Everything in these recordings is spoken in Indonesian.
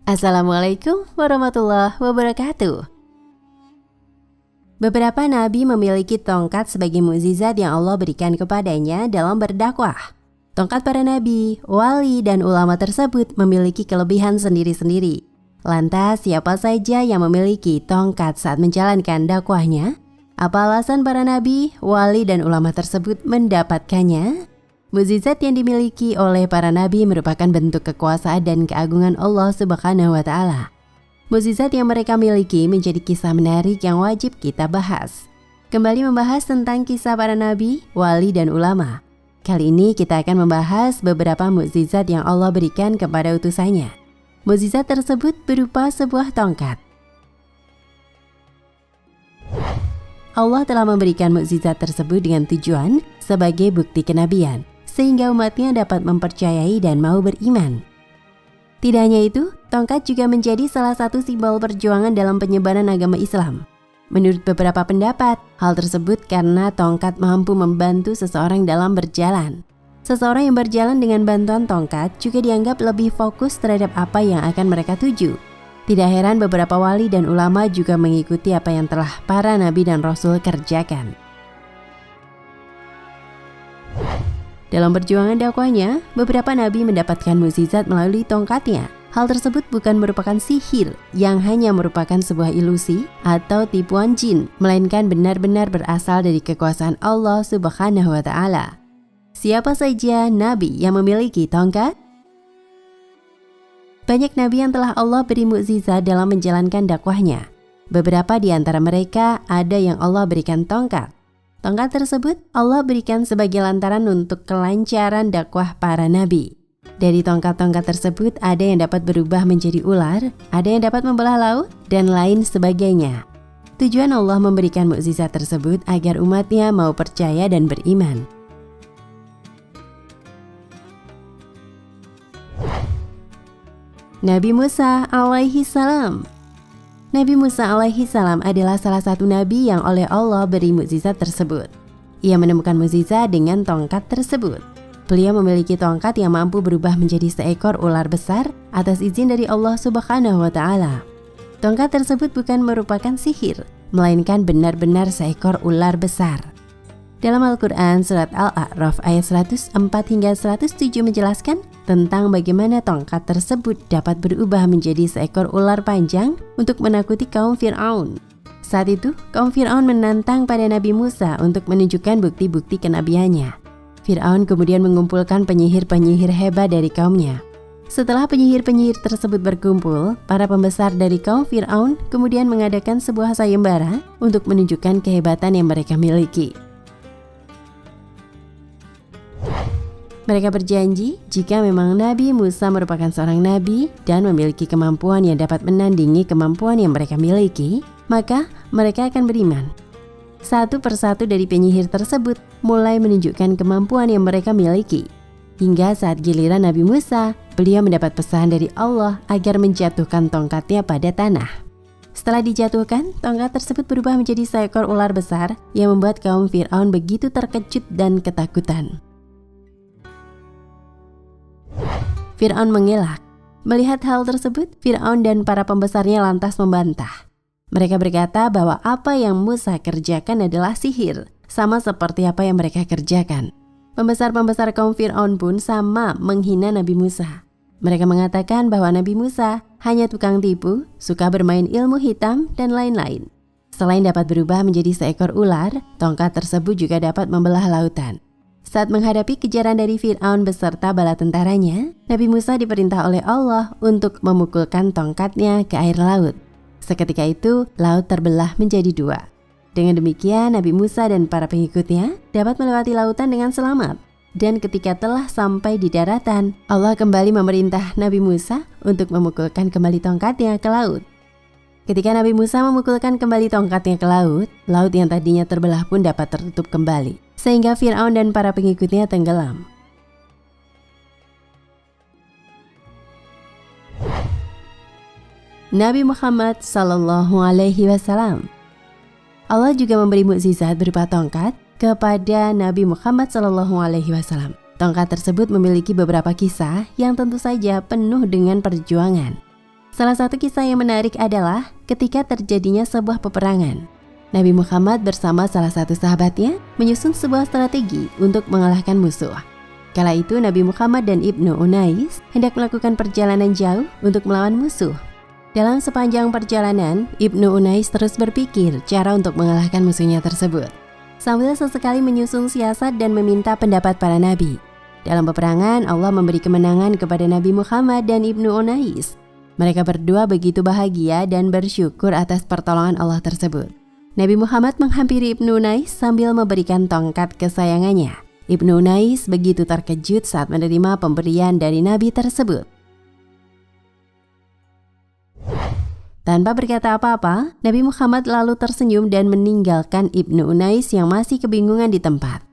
Assalamualaikum warahmatullahi wabarakatuh. Beberapa nabi memiliki tongkat sebagai mukjizat yang Allah berikan kepadanya dalam berdakwah. Tongkat para nabi, wali, dan ulama tersebut memiliki kelebihan sendiri-sendiri. Lantas, siapa saja yang memiliki tongkat saat menjalankan dakwahnya? Apa alasan para nabi, wali, dan ulama tersebut mendapatkannya? Mukjizat yang dimiliki oleh para nabi merupakan bentuk kekuasaan dan keagungan Allah Subhanahu wa Ta'ala. Mukjizat yang mereka miliki menjadi kisah menarik yang wajib kita bahas. Kembali membahas tentang kisah para nabi, wali, dan ulama. Kali ini kita akan membahas beberapa mukjizat yang Allah berikan kepada utusannya. Mukjizat tersebut berupa sebuah tongkat. Allah telah memberikan mukjizat tersebut dengan tujuan sebagai bukti kenabian, sehingga umatnya dapat mempercayai dan mau beriman. Tidak hanya itu, tongkat juga menjadi salah satu simbol perjuangan dalam penyebaran agama Islam. Menurut beberapa pendapat, hal tersebut karena tongkat mampu membantu seseorang dalam berjalan. Seseorang yang berjalan dengan bantuan tongkat juga dianggap lebih fokus terhadap apa yang akan mereka tuju. Tidak heran beberapa wali dan ulama juga mengikuti apa yang telah para nabi dan rasul kerjakan. Dalam perjuangan dakwahnya, beberapa nabi mendapatkan mukjizat melalui tongkatnya. Hal tersebut bukan merupakan sihir yang hanya merupakan sebuah ilusi atau tipuan jin, melainkan benar-benar berasal dari kekuasaan Allah Subhanahu wa Ta'ala. Siapa saja nabi yang memiliki tongkat? Banyak nabi yang telah Allah beri mukjizat dalam menjalankan dakwahnya. Beberapa di antara mereka ada yang Allah berikan tongkat. Tongkat tersebut Allah berikan sebagai lantaran untuk kelancaran dakwah para nabi. Dari tongkat-tongkat tersebut ada yang dapat berubah menjadi ular, ada yang dapat membelah laut, dan lain sebagainya. Tujuan Allah memberikan mukjizat tersebut agar umatnya mau percaya dan beriman. Nabi Musa alaihi salam. Nabi Musa alaihi salam adalah salah satu nabi yang oleh Allah beri mukjizat tersebut. Ia menemukan mukjizat dengan tongkat tersebut. Beliau memiliki tongkat yang mampu berubah menjadi seekor ular besar atas izin dari Allah Subhanahu wa Ta'ala. Tongkat tersebut bukan merupakan sihir, melainkan benar-benar seekor ular besar. Dalam Al-Quran surat Al-A'raf ayat 104 hingga 107 menjelaskan tentang bagaimana tongkat tersebut dapat berubah menjadi seekor ular panjang untuk menakuti kaum Fir'aun. Saat itu, kaum Fir'aun menantang pada Nabi Musa untuk menunjukkan bukti-bukti kenabiannya. Fir'aun kemudian mengumpulkan penyihir-penyihir hebat dari kaumnya. Setelah penyihir-penyihir tersebut berkumpul, para pembesar dari kaum Fir'aun kemudian mengadakan sebuah sayembara untuk menunjukkan kehebatan yang mereka miliki. Mereka berjanji jika memang Nabi Musa merupakan seorang nabi dan memiliki kemampuan yang dapat menandingi kemampuan yang mereka miliki, maka mereka akan beriman. Satu persatu dari penyihir tersebut mulai menunjukkan kemampuan yang mereka miliki. Hingga saat giliran Nabi Musa, beliau mendapat pesan dari Allah agar menjatuhkan tongkatnya pada tanah. Setelah dijatuhkan, tongkat tersebut berubah menjadi seekor ular besar yang membuat kaum Fir'aun begitu terkejut dan ketakutan. Fir'aun mengelak. Melihat hal tersebut, Fir'aun dan para pembesarnya lantas membantah. Mereka berkata bahwa apa yang Musa kerjakan adalah sihir, sama seperti apa yang mereka kerjakan. Pembesar-pembesar kaum Fir'aun pun sama menghina Nabi Musa. Mereka mengatakan bahwa Nabi Musa hanya tukang tipu, suka bermain ilmu hitam, dan lain-lain. Selain dapat berubah menjadi seekor ular, tongkat tersebut juga dapat membelah lautan. Saat menghadapi kejaran dari Fir'aun beserta bala tentaranya, Nabi Musa diperintah oleh Allah untuk memukulkan tongkatnya ke air laut. Seketika itu, laut terbelah menjadi dua. Dengan demikian, Nabi Musa dan para pengikutnya dapat melewati lautan dengan selamat. Dan ketika telah sampai di daratan, Allah kembali memerintah Nabi Musa untuk memukulkan kembali tongkatnya ke laut. Ketika Nabi Musa memukulkan kembali tongkatnya ke laut, laut yang tadinya terbelah pun dapat tertutup kembali, sehingga Fir'aun dan para pengikutnya tenggelam. Nabi Muhammad Sallallahu Alaihi Wasallam. Allah juga memberi mukjizat berupa tongkat kepada Nabi Muhammad Sallallahu Alaihi Wasallam. Tongkat tersebut memiliki beberapa kisah yang tentu saja penuh dengan perjuangan. Salah satu kisah yang menarik adalah ketika terjadinya sebuah peperangan. Nabi Muhammad bersama salah satu sahabatnya menyusun sebuah strategi untuk mengalahkan musuh. Kala itu Nabi Muhammad dan Ibnu Unais hendak melakukan perjalanan jauh untuk melawan musuh. Dalam sepanjang perjalanan, Ibnu Unais terus berpikir cara untuk mengalahkan musuhnya tersebut, sambil sesekali menyusun siasat dan meminta pendapat para nabi. Dalam peperangan, Allah memberi kemenangan kepada Nabi Muhammad dan Ibnu Unais. Mereka berdua begitu bahagia dan bersyukur atas pertolongan Allah tersebut. Nabi Muhammad menghampiri Ibnu Unais sambil memberikan tongkat kesayangannya. Ibnu Unais begitu terkejut saat menerima pemberian dari Nabi tersebut. Tanpa berkata apa-apa, Nabi Muhammad lalu tersenyum dan meninggalkan Ibnu Unais yang masih kebingungan di tempat.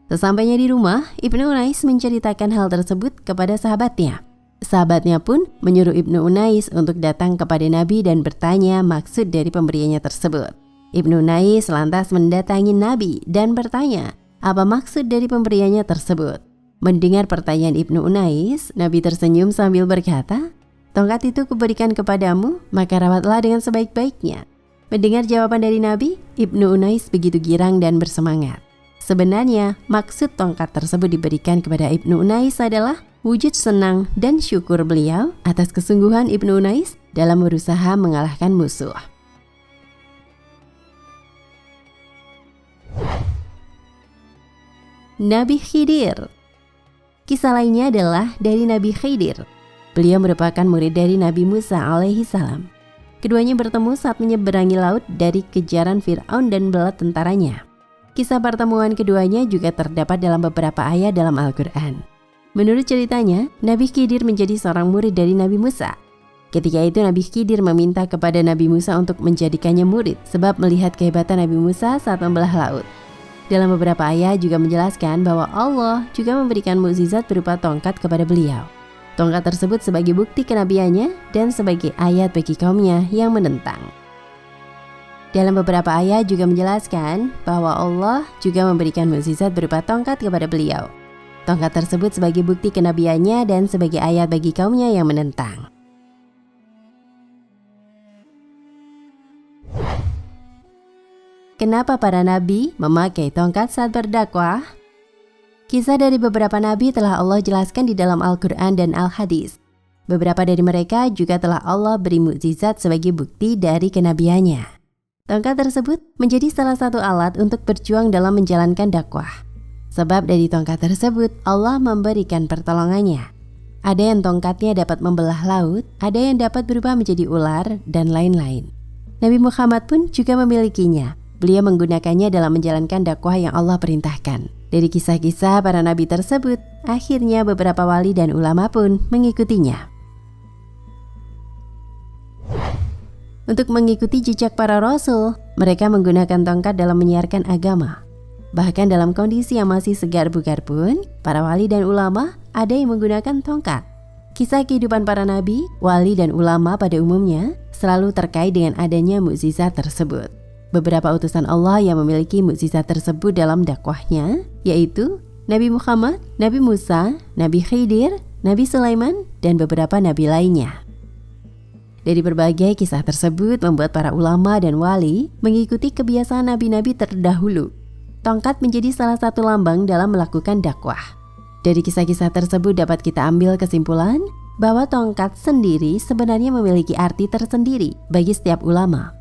Sesampainya di rumah, Ibnu Unais menceritakan hal tersebut kepada sahabatnya. Sahabatnya pun menyuruh Ibnu Unais untuk datang kepada Nabi dan bertanya maksud dari pemberiannya tersebut. Ibnu Unais lantas mendatangi Nabi dan bertanya apa maksud dari pemberiannya tersebut. Mendengar pertanyaan Ibnu Unais, Nabi tersenyum sambil berkata, "Tongkat itu kuberikan kepadamu, maka rawatlah dengan sebaik-baiknya." Mendengar jawaban dari Nabi, Ibnu Unais begitu girang dan bersemangat. Sebenarnya, maksud tongkat tersebut diberikan kepada Ibnu Unais adalah wujud senang dan syukur beliau atas kesungguhan Ibnu Unais dalam berusaha mengalahkan musuh. Nabi Khidir. Kisah lainnya adalah dari Nabi Khidir. Beliau merupakan murid dari Nabi Musa alaihi salam. Keduanya bertemu saat menyeberangi laut dari kejaran Fir'aun dan bala tentaranya. Kisah pertemuan keduanya juga terdapat dalam beberapa ayat dalam Al-Quran. Menurut ceritanya, Nabi Khidir menjadi seorang murid dari Nabi Musa. Ketika itu Nabi Khidir meminta kepada Nabi Musa untuk menjadikannya murid sebab melihat kehebatan Nabi Musa saat membelah laut. Dalam beberapa ayat juga menjelaskan bahwa Allah juga memberikan mukjizat berupa tongkat kepada beliau. Tongkat tersebut sebagai bukti kenabiannya dan sebagai ayat bagi kaumnya yang menentang. Dalam beberapa ayat juga menjelaskan bahwa Allah juga memberikan mukjizat berupa tongkat kepada beliau. Tongkat tersebut sebagai bukti kenabiannya dan sebagai ayat bagi kaumnya yang menentang. Kenapa para nabi memakai tongkat saat berdakwah? Kisah dari beberapa nabi telah Allah jelaskan di dalam Al-Quran dan Al-Hadis. Beberapa dari mereka juga telah Allah beri mukjizat sebagai bukti dari kenabiannya. Tongkat tersebut menjadi salah satu alat untuk berjuang dalam menjalankan dakwah. Sebab dari tongkat tersebut Allah memberikan pertolongannya. Ada yang tongkatnya dapat membelah laut, ada yang dapat berubah menjadi ular, dan lain-lain. Nabi Muhammad pun juga memilikinya. Beliau menggunakannya dalam menjalankan dakwah yang Allah perintahkan. Dari kisah-kisah para nabi tersebut, akhirnya beberapa wali dan ulama pun mengikutinya. Untuk mengikuti jejak para rasul, mereka menggunakan tongkat dalam menyiarkan agama. Bahkan dalam kondisi yang masih segar bugar pun, para wali dan ulama ada yang menggunakan tongkat. Kisah kehidupan para nabi, wali dan ulama pada umumnya selalu terkait dengan adanya mukjizat tersebut. Beberapa utusan Allah yang memiliki mukjizat tersebut dalam dakwahnya, yaitu Nabi Muhammad, Nabi Musa, Nabi Khidir, Nabi Sulaiman, dan beberapa nabi lainnya. Dari berbagai kisah tersebut membuat para ulama dan wali mengikuti kebiasaan nabi-nabi terdahulu. Tongkat menjadi salah satu lambang dalam melakukan dakwah. Dari kisah-kisah tersebut dapat kita ambil kesimpulan bahwa tongkat sendiri sebenarnya memiliki arti tersendiri bagi setiap ulama.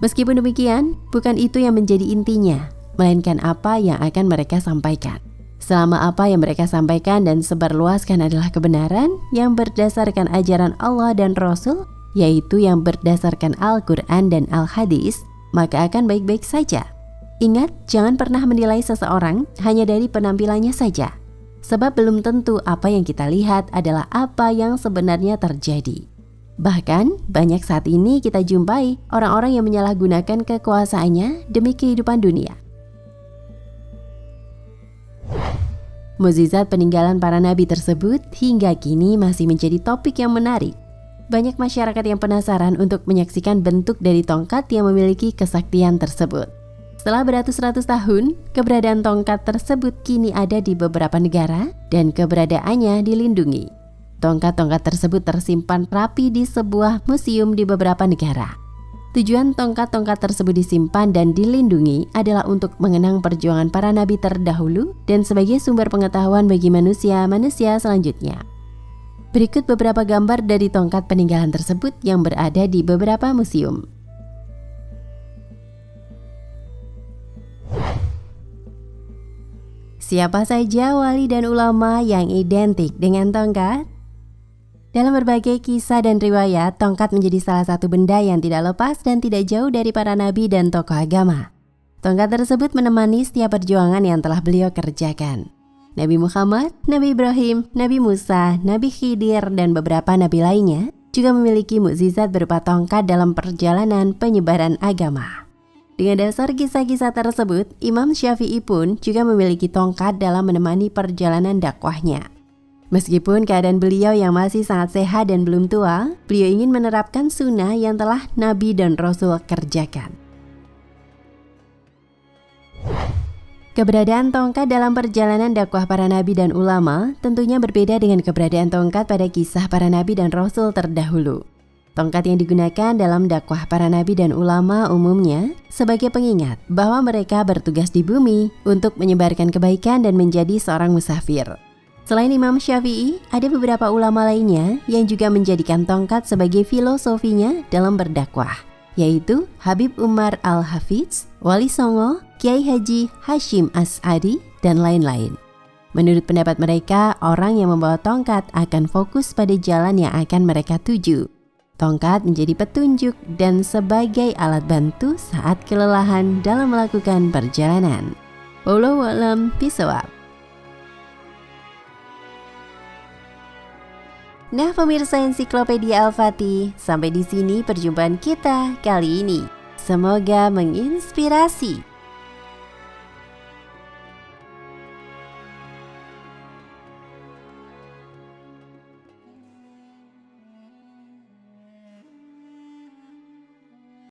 Meskipun demikian, bukan itu yang menjadi intinya, melainkan apa yang akan mereka sampaikan. Selama apa yang mereka sampaikan dan sebarluaskan adalah kebenaran yang berdasarkan ajaran Allah dan Rasul, yaitu yang berdasarkan Al-Quran dan Al-Hadis, maka akan baik-baik saja. Ingat, jangan pernah menilai seseorang hanya dari penampilannya saja, sebab belum tentu apa yang kita lihat adalah apa yang sebenarnya terjadi. Bahkan, banyak saat ini kita jumpai orang-orang yang menyalahgunakan kekuasaannya demi kehidupan dunia. Mukjizat peninggalan para nabi tersebut hingga kini masih menjadi topik yang menarik. Banyak masyarakat yang penasaran untuk menyaksikan bentuk dari tongkat yang memiliki kesaktian tersebut. Setelah beratus-ratus tahun, keberadaan tongkat tersebut kini ada di beberapa negara dan keberadaannya dilindungi. Tongkat-tongkat tersebut tersimpan rapi di sebuah museum di beberapa negara. Tujuan tongkat-tongkat tersebut disimpan dan dilindungi adalah untuk mengenang perjuangan para nabi terdahulu dan sebagai sumber pengetahuan bagi manusia-manusia selanjutnya. Berikut beberapa gambar dari tongkat peninggalan tersebut yang berada di beberapa museum. Siapa saja wali dan ulama yang identik dengan tongkat? Dalam berbagai kisah dan riwayat, tongkat menjadi salah satu benda yang tidak lepas dan tidak jauh dari para nabi dan tokoh agama. Tongkat tersebut menemani setiap perjuangan yang telah beliau kerjakan. Nabi Muhammad, Nabi Ibrahim, Nabi Musa, Nabi Khidir, dan beberapa nabi lainnya juga memiliki mukjizat berupa tongkat dalam perjalanan penyebaran agama. Dengan dasar kisah-kisah tersebut, Imam Syafi'i pun juga memiliki tongkat dalam menemani perjalanan dakwahnya. Meskipun keadaan beliau yang masih sangat sehat dan belum tua, beliau ingin menerapkan sunnah yang telah Nabi dan Rasul kerjakan. Keberadaan tongkat dalam perjalanan dakwah para nabi dan ulama tentunya berbeda dengan keberadaan tongkat pada kisah para nabi dan Rasul terdahulu. Tongkat yang digunakan dalam dakwah para nabi dan ulama umumnya sebagai pengingat bahwa mereka bertugas di bumi untuk menyebarkan kebaikan dan menjadi seorang musafir. Selain Imam Syafi'i, ada beberapa ulama lainnya yang juga menjadikan tongkat sebagai filosofinya dalam berdakwah, yaitu Habib Umar Al-Hafiz, Wali Songo, Kiai Haji Hashim As'adi, dan lain-lain. Menurut pendapat mereka, orang yang membawa tongkat akan fokus pada jalan yang akan mereka tuju. Tongkat menjadi petunjuk dan sebagai alat bantu saat kelelahan dalam melakukan perjalanan. Wallahu a'lam bishawab. Nah pemirsa Ensiklopedia Al-Fatih, sampai di sini perjumpaan kita kali ini. Semoga menginspirasi.